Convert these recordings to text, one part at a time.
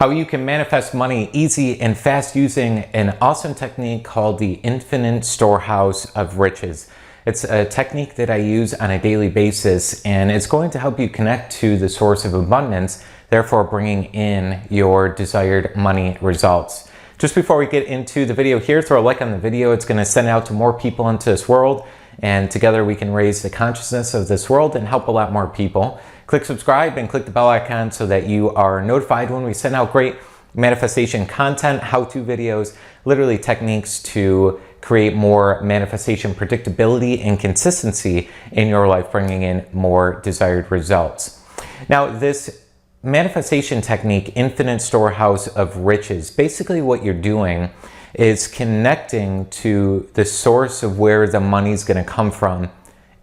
How you can manifest money easy and fast using an awesome technique called the Infinite Storehouse of Riches. It's a technique that I use on a daily basis, and it's going to help you connect to the source of abundance, therefore bringing in your desired money results. Just before we get into the video here, throw a like on the video. It's going to send out to more people into this world, and together we can raise the consciousness of this world and help a lot more people. Click subscribe and click the bell icon so that you are notified when we send out great manifestation content, how-to videos, literally techniques to create more manifestation predictability and consistency in your life, bringing in more desired results. Now, this manifestation technique, Infinite Storehouse of Riches, basically what you're doing is connecting to the source of where the money's going to come from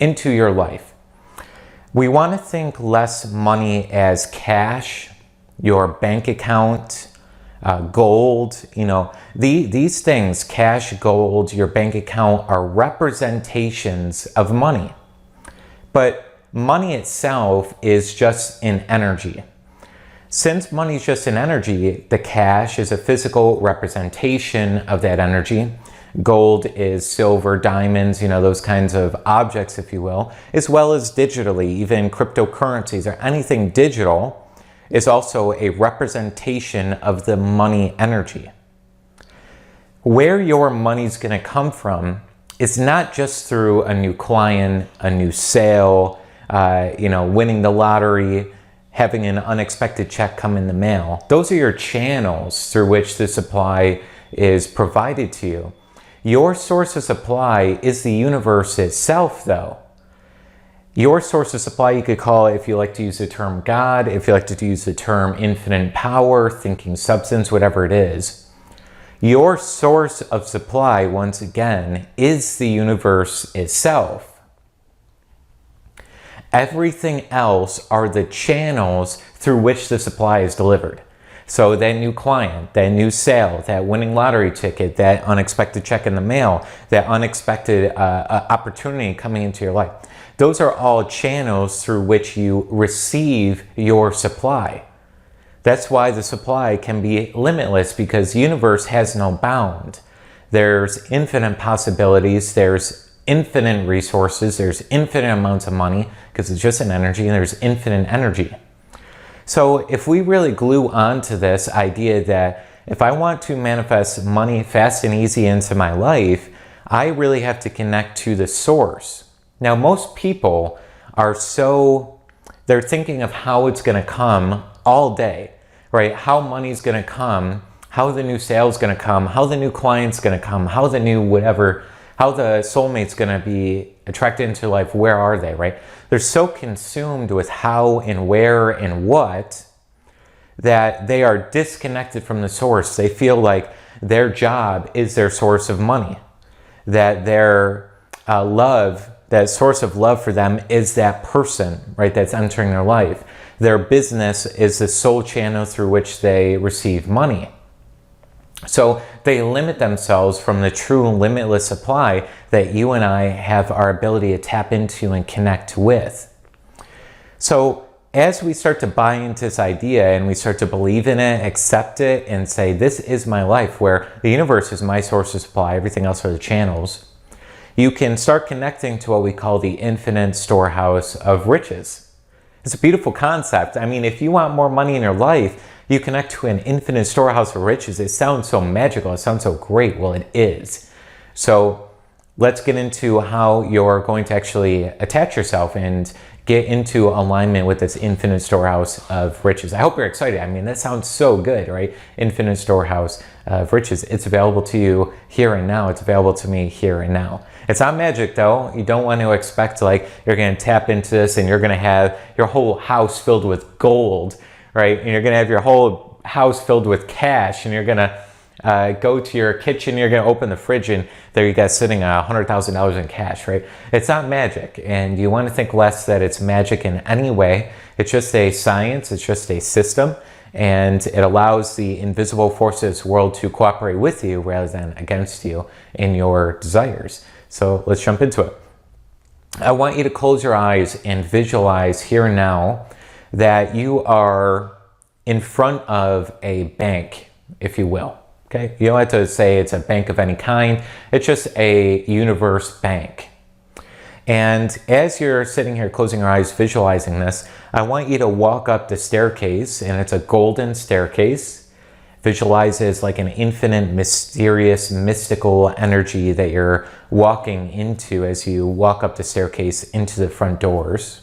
into your life. We want to think less money as cash, your bank account, gold. These things, cash, gold, your bank account, are representations of money. But money itself is just an energy. Since money is just an energy, the cash is a physical representation of that energy. Gold is silver, diamonds, those kinds of objects, if you will, as well as digitally, even cryptocurrencies or anything digital is also a representation of the money energy. Where your money's going to come from is not just through a new client, a new sale, winning the lottery, having an unexpected check come in the mail. Those are your channels through which the supply is provided to you. Your source of supply is the universe itself, though. Your source of supply, you could call it, if you like to use the term God, if you like to use the term infinite power, thinking substance, whatever it is. Your source of supply, once again, is the universe itself. Everything else are the channels through which the supply is delivered. So that new client, that new sale, that winning lottery ticket, that unexpected check in the mail, that unexpected opportunity coming into your life, those are all channels through which you receive your supply. That's why the supply can be limitless, because the universe has no bound. There's infinite possibilities, there's infinite resources, there's infinite amounts of money, because it's just an energy, and there's infinite energy. So if we really glue on to this idea that if I want to manifest money fast and easy into my life, I really have to connect to the source. Now, most people are they're thinking of how it's going to come all day, right? How money's going to come, how the new sale's going to come, how the new client's going to come, how the new whatever, how the soulmate's going to be attracted into life, where are they, right? They're so consumed with how and where and what that they are disconnected from the source. They feel like their job is their source of money, that their that source of love for them is that person, right, that's entering their life. Their business is the sole channel through which they receive money. So they limit themselves from the true limitless supply that you and I have our ability to tap into and connect with. So as we start to buy into this idea and we start to believe in it, accept it, and say, this is my life, where the universe is my source of supply, everything else are the channels, you can start connecting to what we call the Infinite Storehouse of Riches. It's a beautiful concept. I mean, if you want more money in your life, you connect to an infinite storehouse of riches. It sounds so magical. It sounds so great. Well, it is. So let's get into how you're going to actually attach yourself and get into alignment with this infinite storehouse of riches. I hope you're excited. I mean, that sounds so good, right? Infinite storehouse of riches. It's available to you here and now. It's available to me here and now. It's not magic, though. You don't want to expect like you're going to tap into this and you're going to have your whole house filled with gold, right? And you're going to have your whole house filled with cash, and you're going to go to your kitchen, you're going to open the fridge, and there you got sitting $100,000 in cash, right? It's not magic, and you want to think less that it's magic in any way. It's just a science, it's just a system, and it allows the invisible forces of this world to cooperate with you rather than against you in your desires. So let's jump into it. I want you to close your eyes and visualize here and now that you are in front of a bank, if you will. Okay, you don't have to say it's a bank of any kind. It's just a universe bank. And as you're sitting here closing your eyes, visualizing this, I want you to walk up the staircase, and it's a golden staircase. Visualize it as like an infinite, mysterious, mystical energy that you're walking into as you walk up the staircase into the front doors.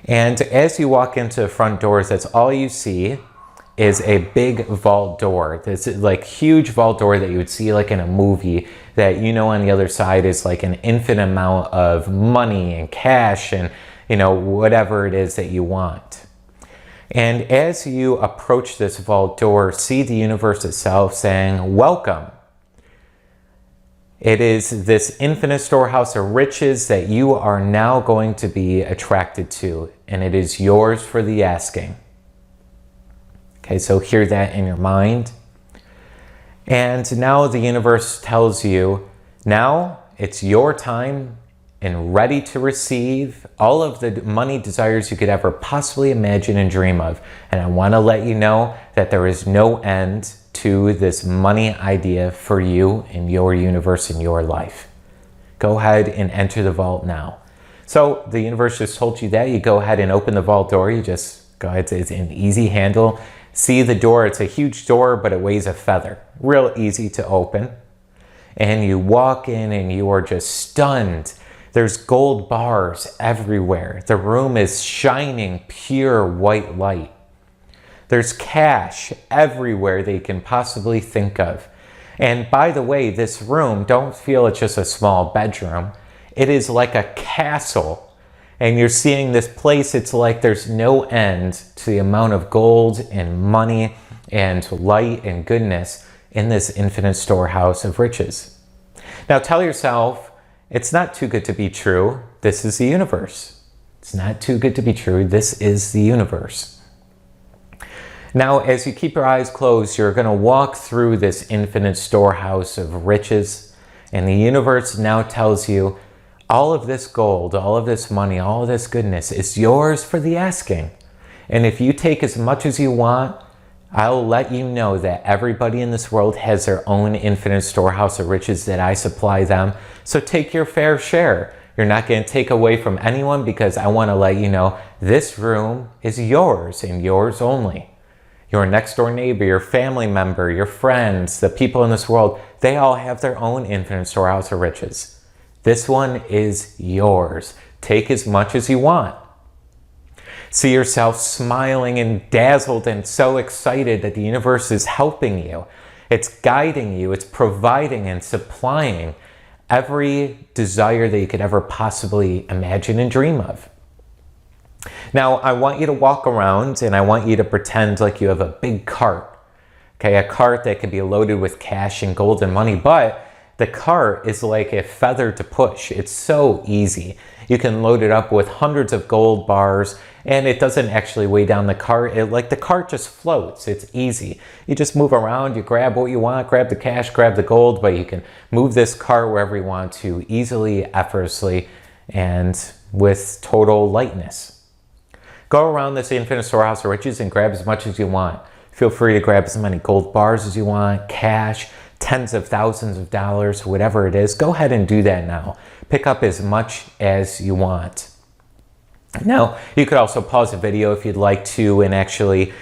And as you walk into the front doors, that's all you see is a big vault door. This is like huge vault door that you would see like in a movie, that you know on the other side is like an infinite amount of money and cash and, you know, whatever it is that you want. And as you approach this vault door, see the universe itself saying, welcome. It is this infinite storehouse of riches that you are now going to be attracted to, and it is yours for the asking. Okay, so hear that in your mind. And now the universe tells you, now it's your time and ready to receive all of the money desires you could ever possibly imagine and dream of. And I want to let you know that there is no end to this money idea for you and your universe and your life. Go ahead and enter the vault now. So the universe just told you that. You go ahead and open the vault door. You just go ahead, it's an easy handle. See the door, it's a huge door, but it weighs a feather. Real easy to open. And you walk in and you are just stunned. There's gold bars everywhere. The room is shining pure white light. There's cash everywhere that you can possibly think of. And by the way, this room, don't feel it's just a small bedroom. It is like a castle. And you're seeing this place, it's like there's no end to the amount of gold and money and light and goodness in this infinite storehouse of riches. Now tell yourself, it's not too good to be true. This is the universe. It's not too good to be true. This is the universe. Now, as you keep your eyes closed, you're going to walk through this infinite storehouse of riches. And the universe now tells you, all of this gold, all of this money, all of this goodness is yours for the asking. And if you take as much as you want, I'll let you know that everybody in this world has their own infinite storehouse of riches that I supply them. So take your fair share. You're not going to take away from anyone, because I want to let you know this room is yours and yours only. Your next door neighbor, your family member, your friends, the people in this world, they all have their own infinite storehouse of riches. This one is yours. Take as much as you want. See yourself smiling and dazzled and so excited that the universe is helping you. It's guiding you. It's providing and supplying every desire that you could ever possibly imagine and dream of. Now, I want you to walk around and I want you to pretend like you have a big cart. Okay, a cart that could be loaded with cash and gold and money, but the cart is like a feather to push. It's so easy. You can load it up with hundreds of gold bars and it doesn't actually weigh down the cart. Like the cart just floats. It's easy. You just move around, you grab what you want, grab the cash, grab the gold, but you can move this cart wherever you want to easily, effortlessly, and with total lightness. Go around this infinite storehouse of riches and grab as much as you want. Feel free to grab as many gold bars as you want, cash, tens of thousands of dollars, whatever it is. Go ahead and do that now. Pick up as much as you want. Now, you could also pause the video if you'd like to and actually,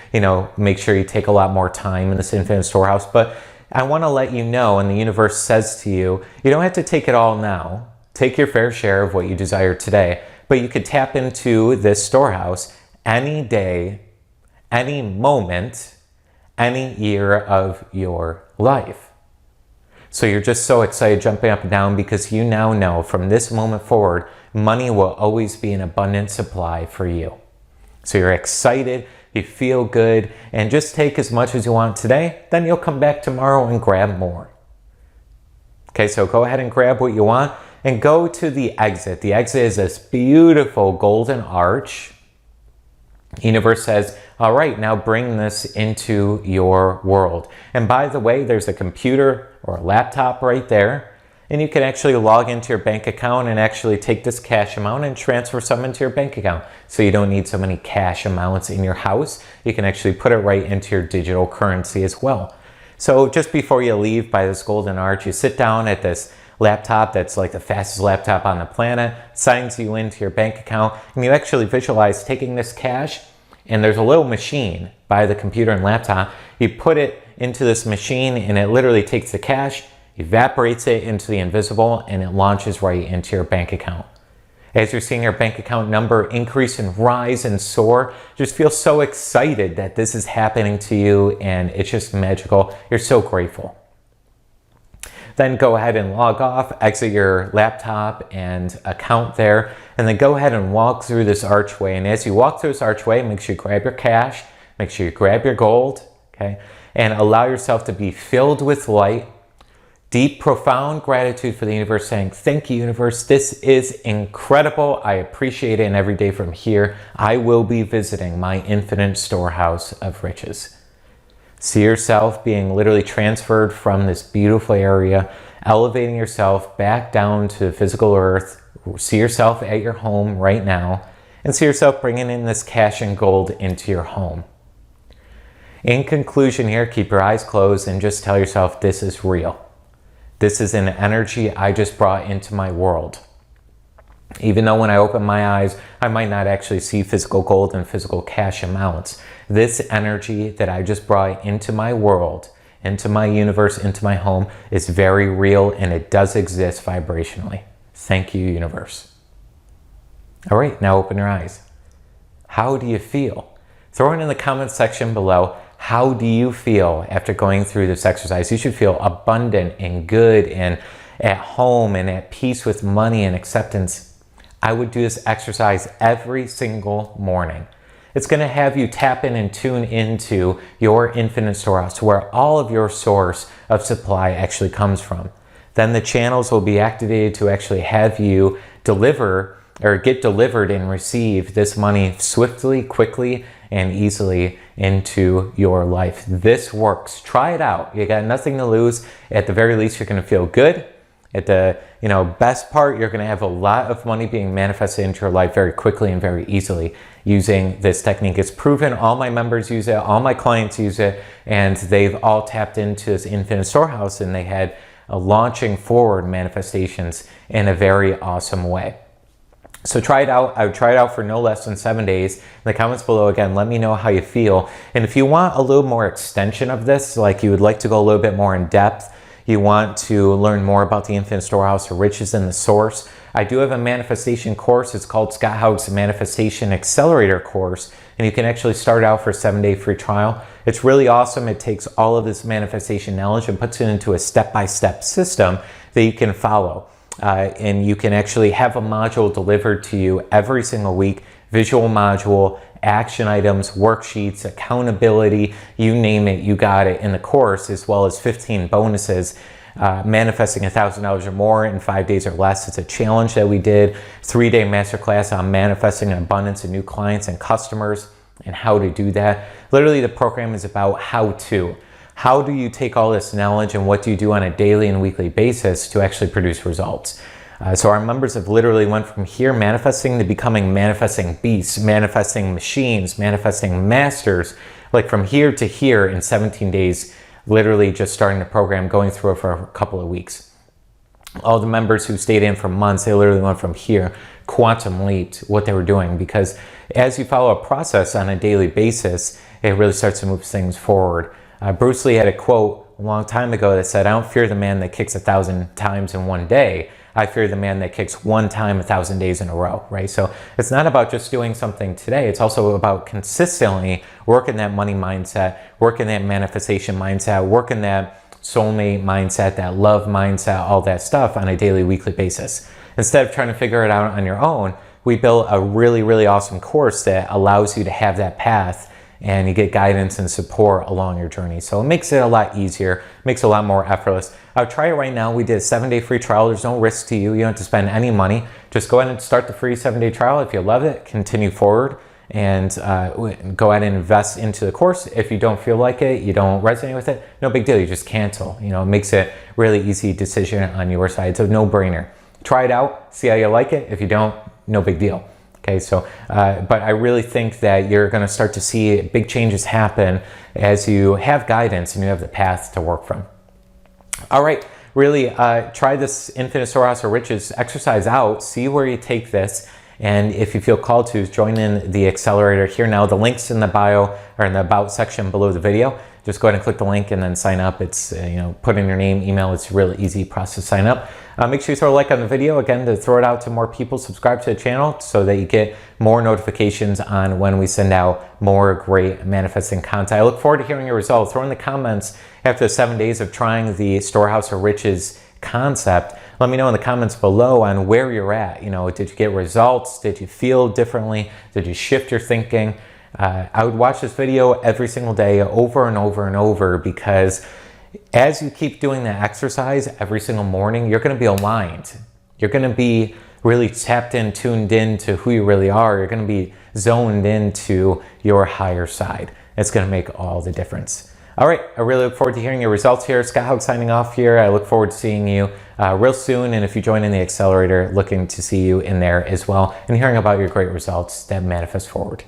make sure you take a lot more time in this infinite storehouse. But I want to let you know, and the universe says to you, you don't have to take it all now. Take your fair share of what you desire today. But you could tap into this storehouse any day, any moment, any year of your life. So you're just so excited, jumping up and down, because you now know from this moment forward, money will always be an abundant supply for you. So you're excited, you feel good, and just take as much as you want today, then you'll come back tomorrow and grab more. Okay, so go ahead and grab what you want and go to the exit. The exit is this beautiful golden arch. The universe says, all right, now bring this into your world. And by the way, there's a computer or a laptop right there. And you can actually log into your bank account and actually take this cash amount and transfer some into your bank account. So you don't need so many cash amounts in your house. You can actually put it right into your digital currency as well. So just before you leave by this golden arch, you sit down at this laptop that's like the fastest laptop on the planet, signs you into your bank account, and you actually visualize taking this cash, and there's a little machine by the computer and laptop. You put it into this machine and it literally takes the cash, evaporates it into the invisible, and it launches right into your bank account. As you're seeing your bank account number increase and rise and soar, just feel so excited that this is happening to you, and it's just magical. You're so grateful. Then go ahead and log off, exit your laptop and account there, and then go ahead and walk through this archway. And as you walk through this archway, make sure you grab your cash, make sure you grab your gold, okay? And allow yourself to be filled with light, deep, profound gratitude for the universe, saying, thank you, universe. This is incredible. I appreciate it. And every day from here, I will be visiting my infinite storehouse of riches. See yourself being literally transferred from this beautiful area, elevating yourself back down to physical earth. See yourself at your home right now, and see yourself bringing in this cash and gold into your home. In conclusion here, keep your eyes closed and just tell yourself this is real. This is an energy I just brought into my world. Even though when I open my eyes, I might not actually see physical gold and physical cash amounts. This energy that I just brought into my world, into my universe, into my home is very real, and it does exist vibrationally. Thank you, universe. All right, now open your eyes. How do you feel? Throw it in the comments section below. How do you feel after going through this exercise? You should feel abundant and good and at home and at peace with money and acceptance. I would do this exercise every single morning. It's going to have you tap in and tune into your infinite storehouse, where all of your source of supply actually comes from. Then the channels will be activated to actually have you deliver or get delivered and receive this money swiftly, quickly, and easily into your life. This works. Try it out. You got nothing to lose. At the very least, you're going to feel good. At the best part, you're going to have a lot of money being manifested into your life very quickly and very easily using this technique. It's proven. All my members use it. All my clients use it. And they've all tapped into this infinite storehouse, and they had launching forward manifestations in a very awesome way. So try it out. I would try it out for no less than 7 days. In the comments below, again, let me know how you feel. And if you want a little more extension of this, like you would like to go a little bit more in depth, you want to learn more about the infinite storehouse of riches and the source, I do have a manifestation course. It's called Scott Haug's Manifestation Accelerator course, and you can actually start out for a 7-day free trial. It's really awesome. It takes all of this manifestation knowledge and puts it into a step-by-step system that you can follow. And you can actually have a module delivered to you every single week, visual module, action items, worksheets, accountability, you name it, you got it in the course, as well as 15 bonuses. Manifesting $1,000 or more in 5 days or less. It's a challenge that we did. 3-day masterclass on manifesting an abundance of new clients and customers and how to do that. Literally, the program is about how to. How do you take all this knowledge and what do you do on a daily and weekly basis to actually produce results? So our members have literally went from here manifesting to becoming manifesting beasts, manifesting machines, manifesting masters, like from here to here in 17 days, literally just starting the program, going through it for a couple of weeks. All the members who stayed in for months, they literally went from here, quantum leaped what they were doing, because as you follow a process on a daily basis, it really starts to move things forward. Bruce Lee had a quote a long time ago that said, "I don't fear the man that kicks 1,000 times in one day. I fear the man that kicks one time 1,000 days in a row," right? So it's not about just doing something today. It's also about consistently working that money mindset, working that manifestation mindset, working that soulmate mindset, that love mindset, all that stuff on a daily, weekly basis. Instead of trying to figure it out on your own, we built a really, really awesome course that allows you to have that path, and you get guidance and support along your journey. So it makes it a lot easier, makes it a lot more effortless. I'll try it right now. We did a 7-day free trial. There's no risk to you. You don't have to spend any money. Just go ahead and start the free 7-day trial. If you love it, continue forward. and go ahead and invest into the course. If you don't feel like it, you don't resonate with it, no big deal. You just cancel. You know, it makes it really easy decision on your side. It's a no-brainer. Try it out, see how you like it. If you don't, no big deal. Okay, so, but I really think that you're going to start to see big changes happen as you have guidance and you have the path to work from. All right, really try this Infinite Storehouse of Riches exercise out, see where you take this, and if you feel called to, join in the accelerator here now. The link's in the bio or in the about section below the video. Just go ahead and click the link and then sign up. It's, you know, put in your name, email. It's a really easy process to sign up. Make sure you throw a like on the video, again, to throw it out to more people. Subscribe to the channel so that you get more notifications on when we send out more great manifesting content. I look forward to hearing your results. Throw in the comments after 7 days of trying the Storehouse of Riches concept. Let me know in the comments below on where you're at. You know, did you get results? Did you feel differently? Did you shift your thinking? I would watch this video every single day over and over and over, because as you keep doing that exercise every single morning, you're going to be aligned. You're going to be really tapped in, tuned in to who you really are. You're going to be zoned into your higher side. It's going to make all the difference. All right, I really look forward to hearing your results here. Scott Haug signing off here. I look forward to seeing you real soon. And if you join in the accelerator, looking to see you in there as well and hearing about your great results that manifest forward.